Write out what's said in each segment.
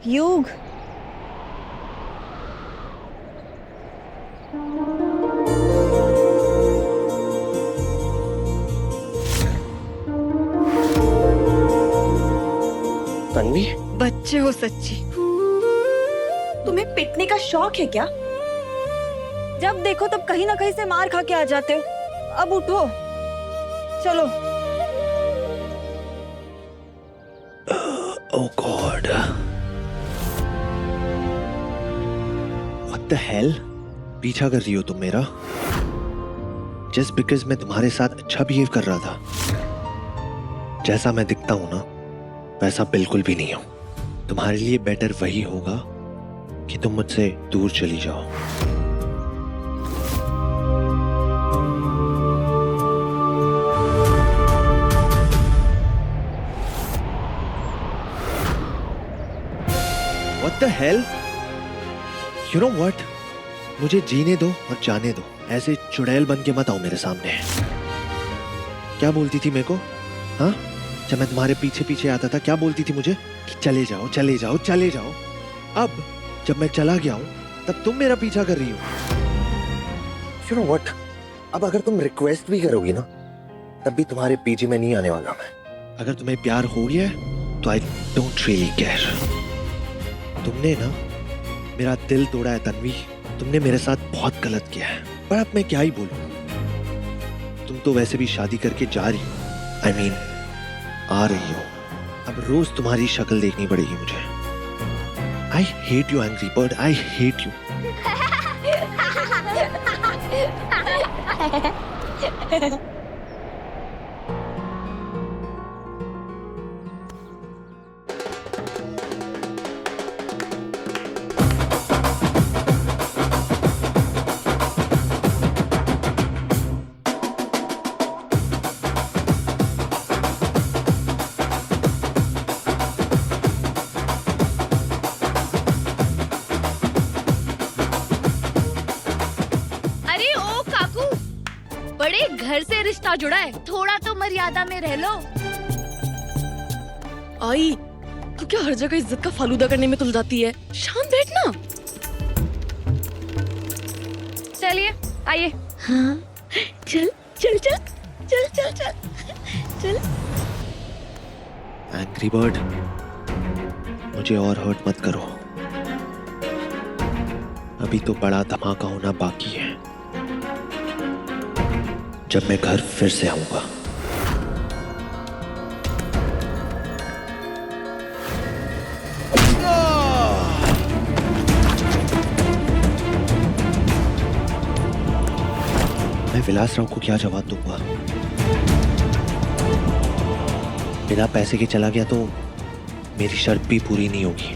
युग। तन्वी, बच्चे हो सच्ची। तुम्हें पिटने का शौक है क्या? जब देखो तब कहीं ना कहीं से मार खा के आ जाते हो। अब उठो, चलो। ओह गॉड, व्हाट द हेल? पीछा कर रही हो तुम मेरा? जस्ट बिकॉज मैं तुम्हारे साथ अच्छा बिहेव कर रहा था। जैसा मैं दिखता हूं ना, वैसा बिल्कुल भी नहीं हूं। तुम्हारे लिए बेटर वही होगा कि तुम मुझसे दूर चली जाओ। What the hell? You know what? मुझे जीने दो और जाने दो। ऐसे चुड़ैल बन के मत आओ मेरे सामने। क्या बोलती थी मेरे को? हाँ? जब मैं तुम्हारे पीछे पीछे आता था क्या बोलती थी मुझे? कि चले जाओ, चले जाओ, चले जाओ। अब जब मैं चला गया हूं तब तुम मेरा पीछा कर रही हो। You know what? अब अगर तुम रिक्वेस्ट भी करोगी ना, तब भी तुम्हारे पीछे में नहीं आने वाला मैं। अगर तुम्हें प्यार हो गया है तो आई डोंट रियली केयर। तुमने ना मेरा दिल तोड़ा है तन्वी। तुमने मेरे साथ बहुत गलत किया है, पर अब मैं क्या ही बोलूं। तुम तो वैसे भी शादी करके जा रही हो। I mean, आ रही हो। अब रोज तुम्हारी शक्ल देखनी पड़ेगी मुझे। I hate you, Angry Bird. I hate you. अरे ओ काकू, बड़े घर से रिश्ता जुड़ा है, थोड़ा तो मर्यादा में रह लो। आई, तू क्या हर जगह इज्जत का फालूदा करने में तुल जाती है? शांत बैठना। चलिए आइए। हाँ, चल चल चल चल चल चल चल। एंग्री बर्ड, मुझे और हर्ट मत करो। अभी तो बड़ा धमाका होना बाकी है, जब मैं घर फिर से आऊंगा। मैं विलास राव को क्या जवाब दूंगा? बिना पैसे के चला गया तो मेरी शर्त भी पूरी नहीं होगी।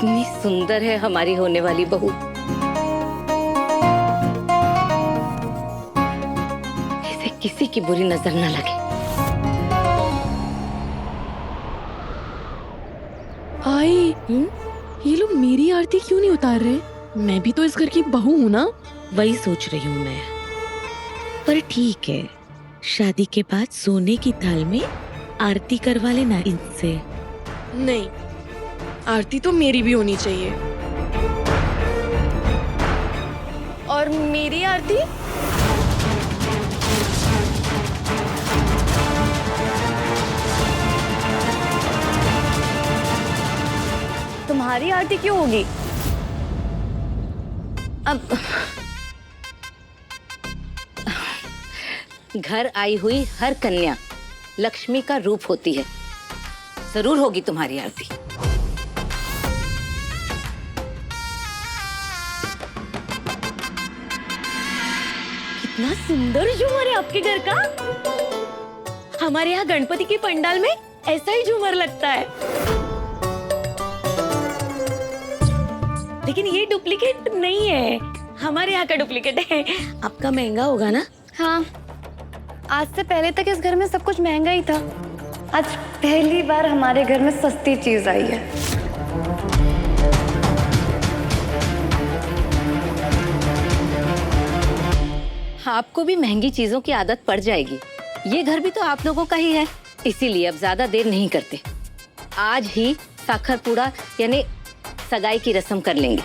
कितनी सुंदर है हमारी होने वाली बहू। इसे किसी की बुरी नजर न लगे। आई, ये लोग मेरी आरती क्यों नहीं उतार रहे? मैं भी तो इस घर की बहू हूँ ना। वही सोच रही हूँ मैं। पर ठीक है, शादी के बाद सोने की थाल में आरती करवा लेना इनसे। नहीं, आरती तो मेरी भी होनी चाहिए। और मेरी आरती? तुम्हारी आरती क्यों होगी? अब घर आई हुई हर कन्या लक्ष्मी का रूप होती है। जरूर होगी तुम्हारी आरती। कितना सुंदर झूमर है आपके घर का। हमारे यहाँ गणपति के पंडाल में ऐसा ही झूमर लगता है, लेकिन ये डुप्लीकेट नहीं है, हमारे यहाँ का डुप्लीकेट है। आपका महंगा होगा ना? हाँ, आज से पहले तक इस घर में सब कुछ महंगा ही था। आज पहली बार हमारे घर में सस्ती चीज आई है। आपको भी महंगी चीजों की आदत पड़ जाएगी। ये घर भी तो आप लोगों का ही है, इसीलिए अब ज्यादा देर नहीं करते। आज ही साखर पूड़ा यानी सगाई की रस्म कर लेंगे।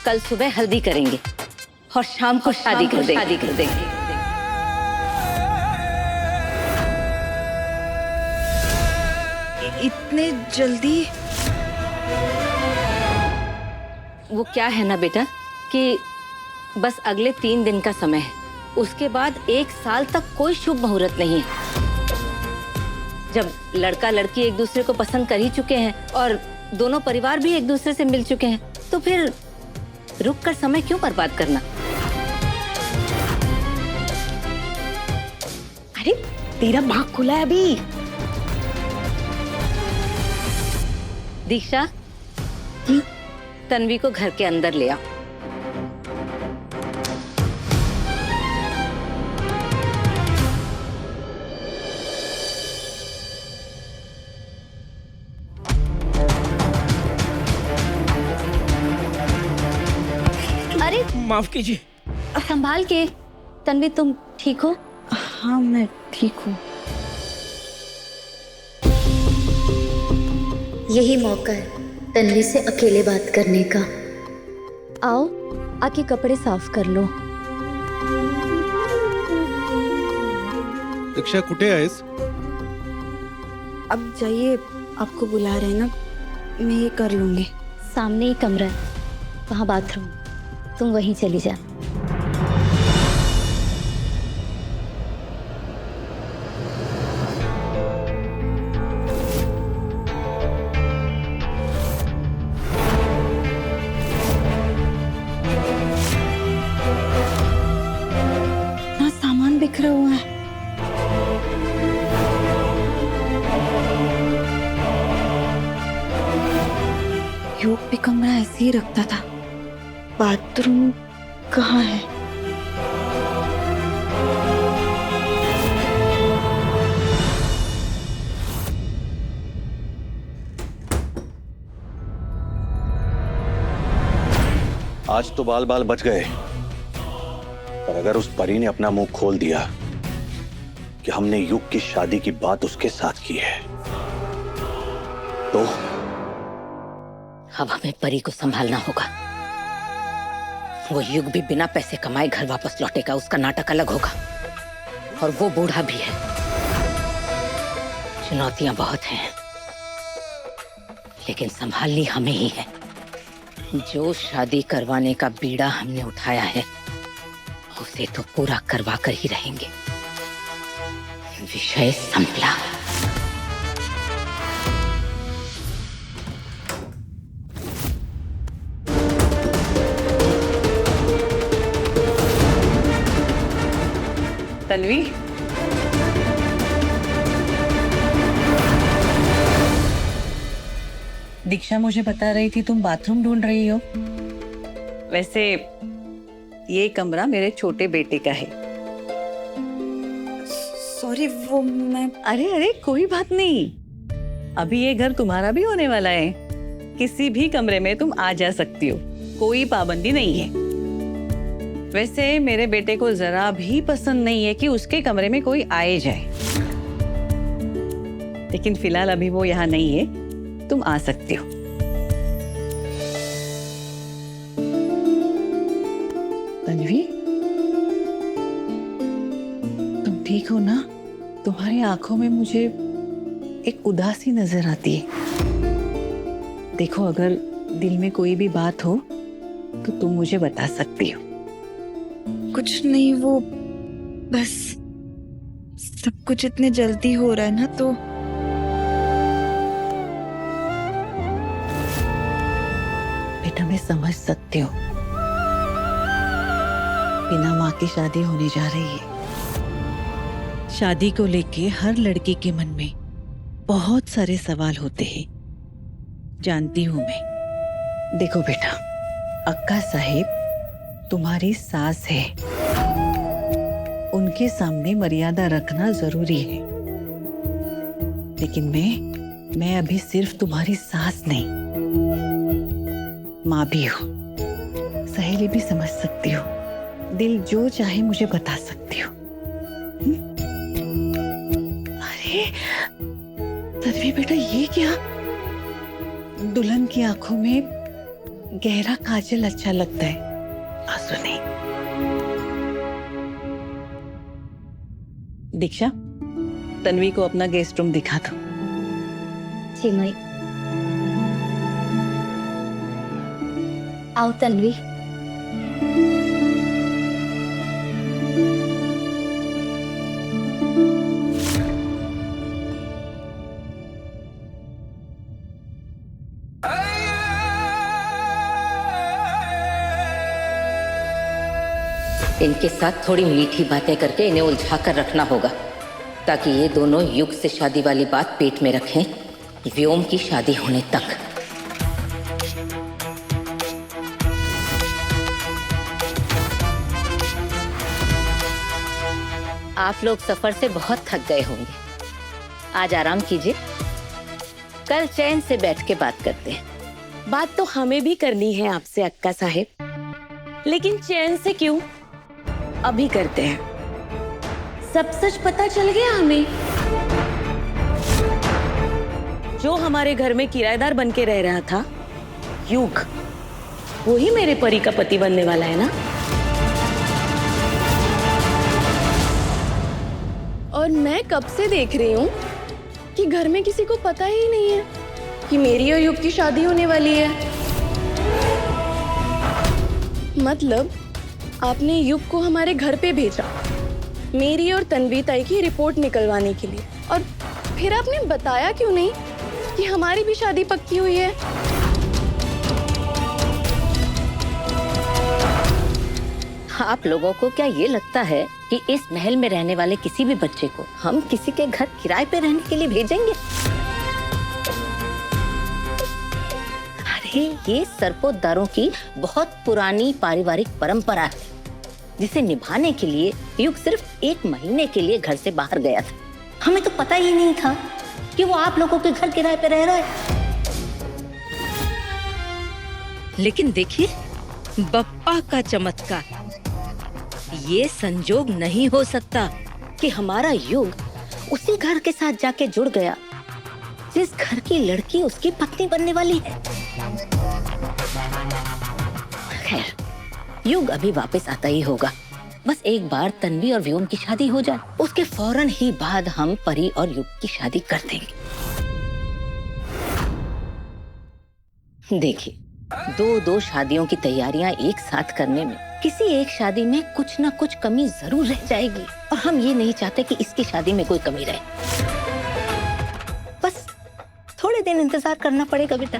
कल सुबह हल्दी करेंगे और शाम को शादी कर देंगे। इतने जल्दी? वो क्या है ना बेटा कि बस अगले 3 दिन का समय है, उसके बाद 1 साल तक कोई शुभ मुहूर्त नहीं है। जब लड़का लड़की एक दूसरे को पसंद कर ही चुके हैं और दोनों परिवार भी एक दूसरे से मिल चुके हैं, तो फिर रुक कर समय क्यों बर्बाद करना। अरे तेरा भाग खुला है अभी। दीक्षा, तन्वी को घर के अंदर ले आ। माफ कीजिए। संभाल के। तन्वी, तुम ठीक हो? हाँ, मैं ठीक हूँ। यही मौका है तन्वी से अकेले बात करने का। आओ, आके कपड़े साफ कर लो। दीक्षा कुठे आहेस? अब जाइए, आपको बुला रहे हैं ना, मैं ये कर लूंगी। सामने ही कमरा है, वहाँ बाथरूम, तुम वहीं चली जा। ना सामान बिखरा हुआ है। योग भी कमरा ऐसे ही रखता था। बाथरूम कहाँ है? आज तो बाल बाल बच गए, पर अगर उस परी ने अपना मुंह खोल दिया कि हमने युग की शादी की बात उसके साथ की है, तो अब हमें परी को संभालना होगा। वो युग भी बिना पैसे कमाए घर वापस लौटेगा, उसका नाटक अलग होगा। और वो बूढ़ा भी है। चुनौतियां बहुत हैं, लेकिन संभालनी हमें ही है। जो शादी करवाने का बीड़ा हमने उठाया है, उसे तो पूरा करवा कर ही रहेंगे। विषय संपला। तन्वी, दीक्षा मुझे बता रही थी तुम बाथरूम ढूंढ रही हो। वैसे ये कमरा मेरे छोटे बेटे का है। सॉरी, वो मैं... अरे कोई बात नहीं, अभी ये घर तुम्हारा भी होने वाला है। किसी भी कमरे में तुम आ जा सकती हो, कोई पाबंदी नहीं है। वैसे मेरे बेटे को जरा भी पसंद नहीं है कि उसके कमरे में कोई आए जाए, लेकिन फिलहाल अभी वो यहाँ नहीं है, तुम आ सकते हो। तन्वी, तुम ठीक हो ना? तुम्हारी आंखों में मुझे एक उदासी नजर आती है। देखो, अगर दिल में कोई भी बात हो तो तुम मुझे बता सकती हो। कुछ नहीं, वो बस सब कुछ इतने जल्दी हो रहा है ना, तो बेटा मैं समझ सकती हूँ, बिना माँ की शादी होने जा रही है। शादी को लेके हर लड़की के मन में बहुत सारे सवाल होते हैं, जानती हूँ मैं। देखो बेटा, अक्का साहिब तुम्हारी सास है, उनके सामने मर्यादा रखना जरूरी है। लेकिन मैं अभी सिर्फ तुम्हारी सास नहीं, माँ भी हूँ, सहेली भी समझ सकती हो, दिल जो चाहे मुझे बता सकती हो। अरे तन्वी बेटा, ये क्या? दुल्हन की आंखों में गहरा काजल अच्छा लगता है, आंसू नहीं। दीक्षा, तन्वी को अपना गेस्ट रूम दिखा दो। जी माई। आओ तन्वी। इनके साथ थोड़ी मीठी बातें करके इन्हें उलझा कर रखना होगा, ताकि ये दोनों युग से शादी वाली बात पेट में रखें, व्योम की शादी होने तक। आप लोग सफर से बहुत थक गए होंगे, आज आराम कीजिए, कल चैन से बैठ के बात करते हैं। बात तो हमें भी करनी है आपसे अक्का साहिब, लेकिन चैन से क्यों, अभी करते हैं। सब सच पता चल गया हमें। जो हमारे घर में किराएदार बन के रह रहा था, युग, वही मेरे परी का पति बनने वाला है ना। और मैं कब से देख रही हूँ कि घर में किसी को पता ही नहीं है कि मेरी और युग की शादी होने वाली है। मतलब आपने युग को हमारे घर पे भेजा मेरी और तन्वी ताई की रिपोर्ट निकलवाने के लिए, और फिर आपने बताया क्यों नहीं कि हमारी भी शादी पक्की हुई है। आप लोगों को क्या ये लगता है कि इस महल में रहने वाले किसी भी बच्चे को हम किसी के घर किराए पे रहने के लिए भेजेंगे? अरे ये सरपोतदारों की बहुत पुरानी पारिवारिक परंपरा है, जिसे निभाने के लिए युग सिर्फ 1 महीने के लिए घर से बाहर गया था। हमें तो पता ही नहीं था कि वो आप लोगों के घर किराए पे रह रहा है। लेकिन देखिए, बप्पा का चमत्कार, ये संजोग नहीं हो सकता कि हमारा युग उसी घर के साथ जाके जुड़ गया जिस घर की लड़की उसकी पत्नी बनने वाली है। खैर, युग अभी वापस आता ही होगा, बस एक बार तन्वी और व्योम की शादी हो जाए, उसके फौरन ही बाद हम परी और युग की शादी कर देंगे। देखिए, 2 शादियों की तैयारियां एक साथ करने में किसी एक शादी में कुछ ना कुछ कमी जरूर रह जाएगी, और हम ये नहीं चाहते कि इसकी शादी में कोई कमी रहे। बस थोड़े दिन इंतजार करना पड़ेगा बेटा।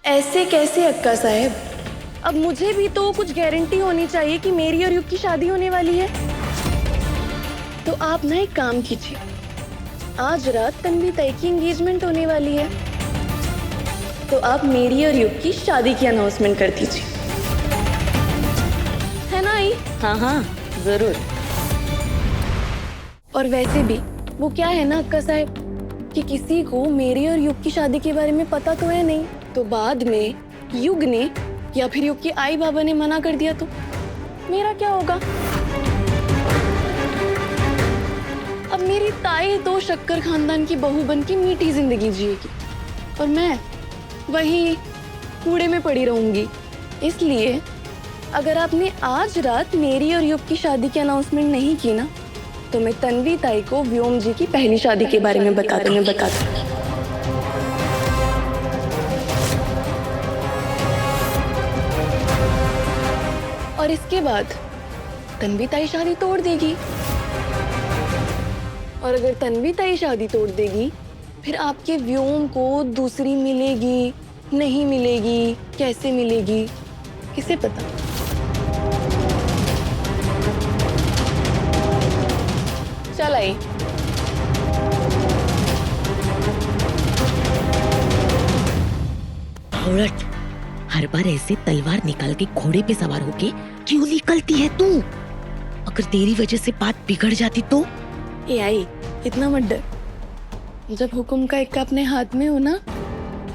ऐसे कैसे अक्का साहब? अब मुझे भी तो कुछ गारंटी होनी चाहिए कि मेरी और युग की शादी होने वाली है। तो आप ना एक काम कीजिए, आज रात तन्वी ताई की एंगेजमेंट होने वाली है, तो आप मेरी और युग की शादी की अनाउंसमेंट कर दीजिए, है ना आई? हाँ, जरूर। और वैसे भी वो क्या है ना अक्का साहब कि किसी को मेरी और युग की शादी के बारे में पता तो है नहीं, तो बाद में युग ने या फिर युग की आई बाबा ने मना कर दिया तो मेरा क्या होगा? अब मेरी ताई तो शक्कर खानदान की बहू बन के मीठी जिंदगी जिएगी, और मैं वही कूड़े में पड़ी रहूंगी। इसलिए अगर आपने आज रात मेरी और युग की शादी की अनाउंसमेंट नहीं की ना, तो मैं तन्वी ताई को व्योम जी की पहली शादी के बारे में बता दूंगी। और इसके बाद तन्वी ताई शादी तोड़ देगी, और अगर तन्वी ताई शादी तोड़ देगी फिर आपके व्योम को दूसरी मिलेगी, नहीं मिलेगी, कैसे मिलेगी, किसे पता। चल आई। औरत, हर बार ऐसे तलवार निकाल के घोड़े पे सवार होके क्यों निकलती है तू? अगर तेरी वजह से बात बिगड़ जाती तो? ए आई, इतना मत डर। जब हुक्म का इक्का अपने हाथ में हो ना,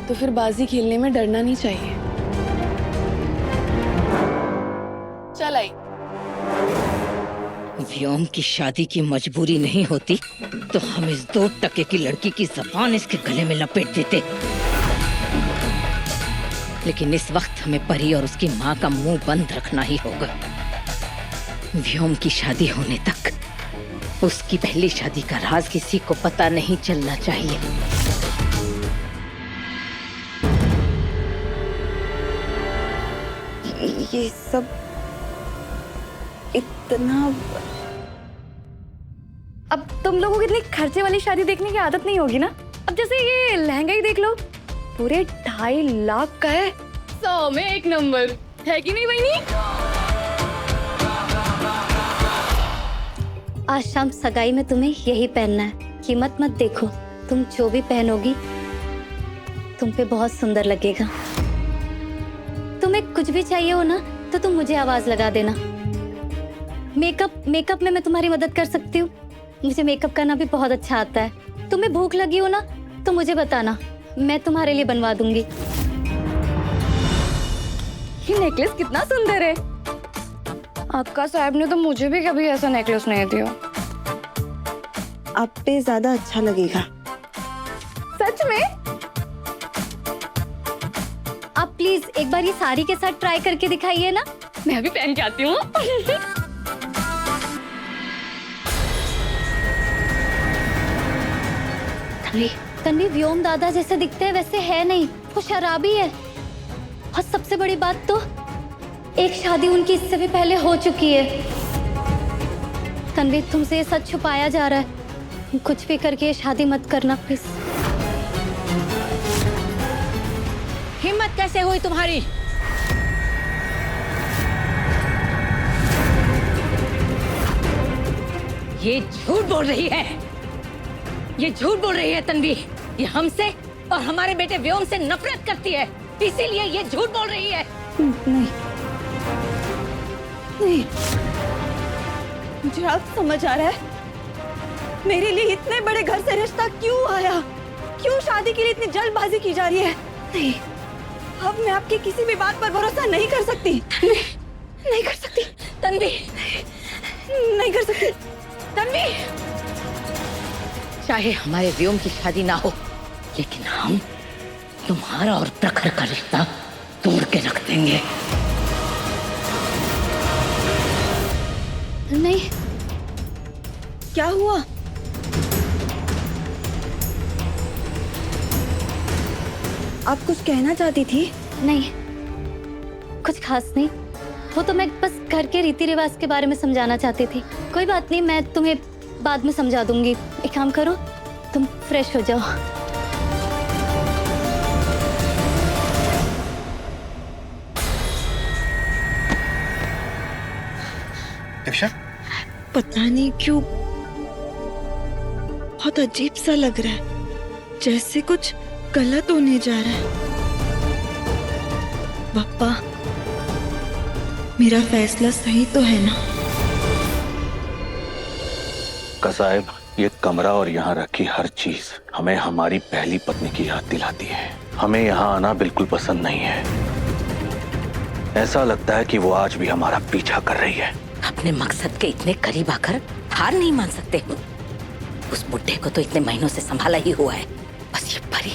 तो फिर बाजी खेलने में डरना नहीं चाहिए। चल आई। व्योम की शादी की मजबूरी नहीं होती तो हम इस 2 टके की लड़की की जबान इसके गले में लपेट देते, लेकिन इस वक्त हमें परी और उसकी माँ का मुंह बंद रखना ही होगा। व्योम की शादी होने तक उसकी पहली शादी का राज किसी को पता नहीं चलना चाहिए। ये सब इतना, अब तुम लोगों को इतनी खर्चे वाली शादी देखने की आदत नहीं होगी ना। अब जैसे ये लहंगा ही देख लो, पूरे 2.5 लाख का है। 100 में 1 नंबर है कि नहीं बहनी? आज शाम सगाई में तुम्हें यही पहनना है। कीमत मत देखो, तुम जो भी पहनोगी तुम पे बहुत सुंदर लगेगा। तुम्हें कुछ भी चाहिए हो ना तो तुम मुझे आवाज लगा देना। मेकअप में मैं तुम्हारी मदद कर सकती हूँ। मुझे मेकअप करना भी बहुत अच्छा आता है। तुम्हें भूख लगी हो ना तो मुझे बताना, मैं तुम्हारे लिए बनवा दूंगी। ये नेकलेस कितना सुंदर है। अक्का साहब ने तो मुझे भी कभी ऐसा नेकलेस नहीं दिया। आप पे ज्यादा अच्छा लगेगा। सच में? आप प्लीज एक बार ये साड़ी के साथ ट्राई करके दिखाइए ना। मैं अभी पहन के आती हूँ। तन्वी व्योम दादा जैसे दिखते हैं वैसे है नहीं, वो शराबी है। और सबसे बड़ी बात तो एक शादी उनकी इससे भी पहले हो चुकी है। तन्वी तुमसे ये सच छुपाया जा रहा है। कुछ भी करके ये शादी मत करना प्लीज। हिम्मत कैसे हुई तुम्हारी? ये झूठ बोल रही है, ये झूठ बोल रही है तन्वी। ये हमसे और हमारे बेटे व्योम से नफरत करती है, इसीलिए ये झूठ बोल रही है। नहीं, मुझे अब समझ आ रहा है मेरे लिए इतने बड़े घर से रिश्ता क्यों आया, क्यों शादी के लिए इतनी जल्दबाजी की जा रही है। नहीं, अब मैं आपकी किसी भी बात पर भरोसा नहीं कर सकती। नहीं कर सकती तन्वी, नहीं कर सकती तन्वी। चाहे हमारे व्योम की शादी ना हो, लेकिन हम तुम्हारा और प्रखर का रिश्ता तोड़ के रख देंगे। नहीं, क्या हुआ? आप कुछ कहना चाहती थी? नहीं कुछ खास नहीं, वो तो मैं बस घर के रीति रिवाज के बारे में समझाना चाहती थी। कोई बात नहीं, मैं तुम्हें बाद में समझा दूंगी। एक काम करो, तुम फ्रेश हो जाओ। दीक्षा, पता नहीं क्यों बहुत अजीब सा लग रहा है, जैसे कुछ गलत होने जा रहा है। पापा, मेरा फैसला सही तो है ना? का साहब, ये कमरा और यहाँ रखी हर चीज हमें हमारी पहली पत्नी की याद दिलाती है। हमें यहाँ आना बिल्कुल पसंद नहीं है। ऐसा लगता है कि वो आज भी हमारा पीछा कर रही है। अपने मकसद के इतने करीब आकर हार नहीं मान सकते। उस बुड्ढे को तो इतने महीनों से संभाला ही हुआ है। बस ये परी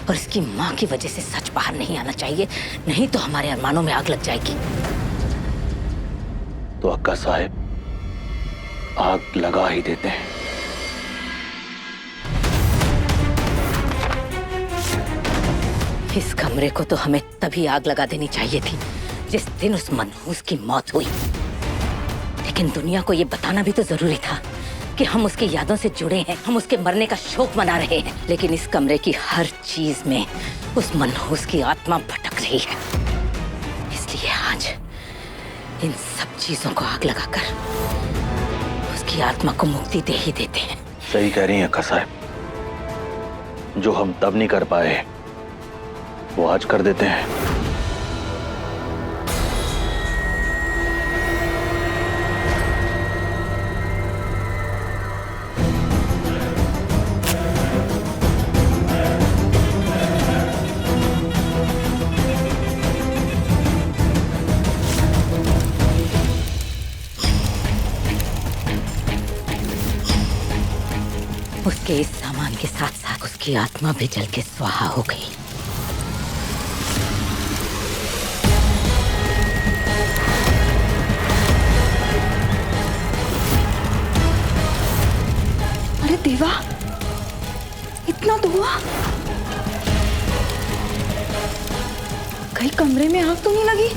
और इसकी माँ की वजह से सच बाहर नहीं आना चाहिए, नहीं तो हमारे अरमानों में आग लग जाएगी। तो अक्का साहब, आग लगा ही देते हैं। इस कमरे को तो हमें तभी आग लगा देनी चाहिए थी जिस दिन उस मनहूस की मौत हुई। लेकिन दुनिया को ये बताना भी तो जरूरी था कि हम उसकी यादों से जुड़े हैं, हम उसके मरने का शोक मना रहे हैं। लेकिन इस कमरे की हर चीज में उस मनहूस की आत्मा भटक रही है। इसलिए आज इन सब चीजों को आग लगाकर उसकी आत्मा को मुक्ति दे ही देते हैं। सही कह रही हैं अक्का साहब, जो हम तब नहीं कर पाए वो आज कर देते हैं। उसके इस सामान के साथ साथ उसकी आत्मा भी जल के स्वाहा हो गई। अरे देवा, इतना धुआं! कहीं कमरे में आग तो नहीं लगी?